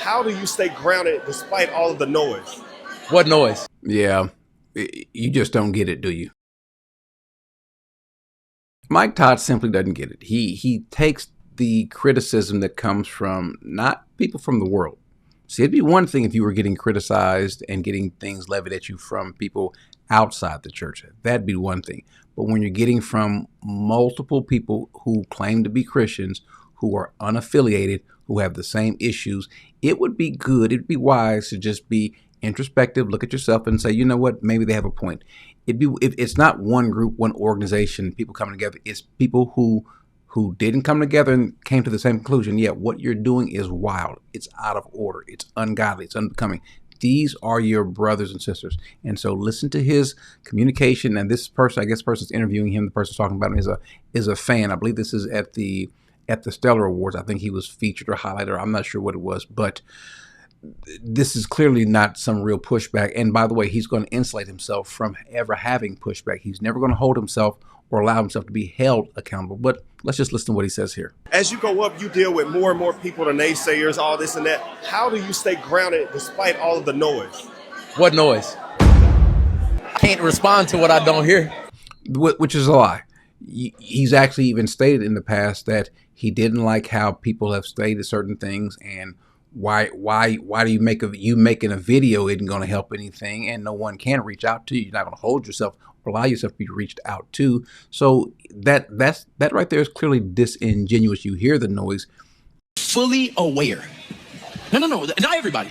how do you stay grounded despite all of the noise? What noise? Yeah, you just don't get it, do you? Mike Todd simply doesn't get it. He takes the criticism that comes from not people from the world. See, it'd be one thing if you were getting criticized and getting things levied at you from people outside the church. That'd be one thing. But when you're getting from multiple people who claim to be Christians, who are unaffiliated, who have the same issues, it would be good, it'd be wise to just be introspective, look at yourself and say, you know what, maybe they have a point. If it's not one group, one organization, people coming together, it's people who didn't come together and came to the same conclusion. Yeah, what you're doing is wild. It's out of order. It's ungodly. It's unbecoming. These are your brothers and sisters. And so listen to his communication. And this person, I guess the person's interviewing him, the person's talking about him is a fan. I believe this is at the Stellar Awards. I think he was featured or highlighted. I'm not sure what it was, but this is clearly not some real pushback. And by the way, he's going to insulate himself from ever having pushback. He's never going to hold himself or allow himself to be held accountable. But let's just listen to what he says here. As you go up, you deal with more and more people, the naysayers, all this and that. How do you stay grounded despite all of the noise? What noise? Can't respond to what I don't hear. Which is a lie. He's actually even stated in the past that he didn't like how people have stated certain things, and why do you making a video isn't going to help anything, and no one can reach out to you. You're not going to hold yourself or allow yourself to be reached out to. So that right there is clearly disingenuous. You hear the noise. Fully aware. No, not everybody.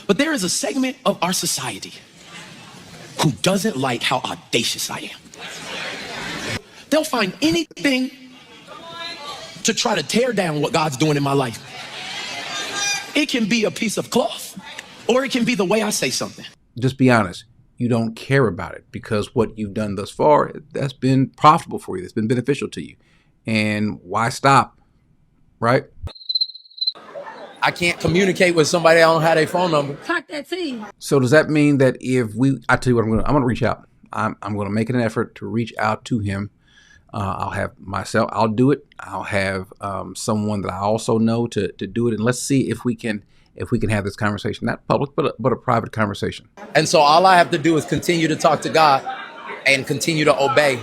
But there is a segment of our society who doesn't like how audacious I am. They'll find anything to try to tear down what God's doing in my life. It can be a piece of cloth, or it can be the way I say something. Just be honest. You don't care about it because what you've done thus far, that's been profitable for you. That's been beneficial to you. And why stop? Right? I can't communicate with somebody I don't have their phone number. Talk that to you. So does that mean that I tell you what, I'm going to reach out. I'm going to make an effort to reach out to him. I'll do it. I'll have someone that I also know to do it. And let's see if we can have this conversation, not public, but a private conversation. And so all I have to do is continue to talk to God and continue to obey.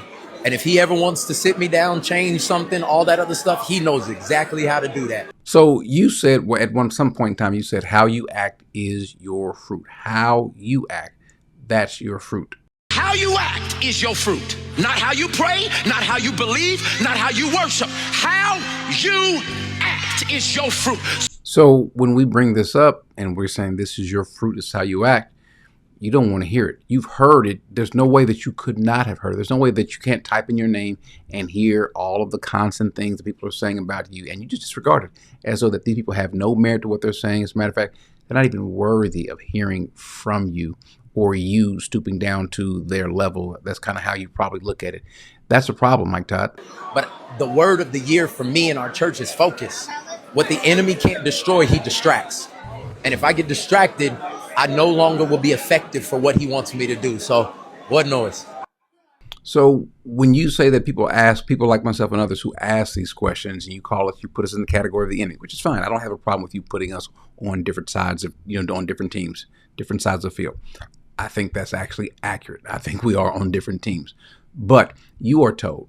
And if he ever wants to sit me down, change something, all that other stuff, he knows exactly how to do that. So you said some point in time, you said how you act is your fruit. How you act, that's your fruit. How you act is your fruit. Not how you pray, not how you believe, not how you worship. How you act is your fruit. So when we bring this up and we're saying this is your fruit, this is how you act, you don't want to hear it. You've heard it. There's no way that you could not have heard it. There's no way that you can't type in your name and hear all of the constant things that people are saying about you, and you just disregard it as though that these people have no merit to what they're saying. As a matter of fact, they're not even worthy of hearing from you or you stooping down to their level. That's kind of how you probably look at it. That's a problem, Mike Todd. But the word of the year for me in our church is focus. What the enemy can't destroy, he distracts. And if I get distracted, I no longer will be effective for what he wants me to do. So what noise? So when you say that people like myself and others who ask these questions, and you put us in the category of the enemy, which is fine. I don't have a problem with you putting us on different sides of, on different teams, different sides of the field. I think that's actually accurate. I think we are on different teams. But you are told,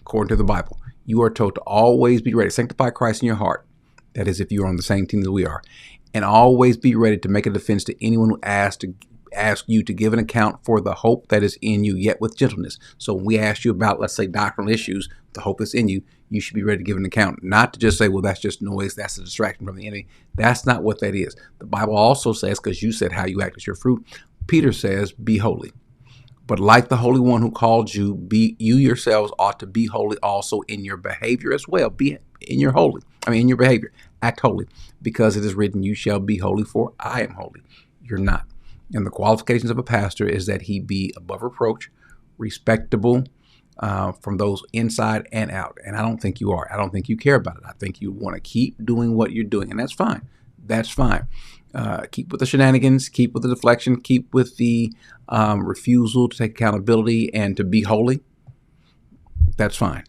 according to the Bible, you are told to always be ready. Sanctify Christ in your heart. That is, if you're on the same team that we are. And always be ready to make a defense to anyone who asks you to give an account for the hope that is in you, yet with gentleness. So when we ask you about, let's say, doctrinal issues, the hope that's in you, you should be ready to give an account. Not to just say, well, that's just noise, that's a distraction from the enemy. That's not what that is. The Bible also says, because you said how you act is your fruit, Peter says, be holy. But like the Holy One who called you, you yourselves ought to be holy also in your behavior as well. Be in your behavior. Act holy, because it is written, you shall be holy, for I am holy. You're not. And the qualifications of a pastor is that he be above reproach, respectable from those inside and out. And I don't think you are. I don't think you care about it. I think you want to keep doing what you're doing, and that's fine. That's fine. Keep with the shenanigans, keep with the deflection, keep with the refusal to take accountability and to be holy. That's fine.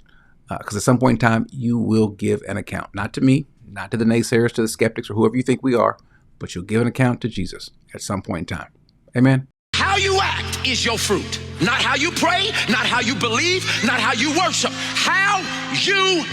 Because at some point in time, you will give an account. Not to me, not to the naysayers, to the skeptics, or whoever you think we are, but you'll give an account to Jesus at some point in time. Amen. How you act is your fruit. Not how you pray, not how you believe, not how you worship. How you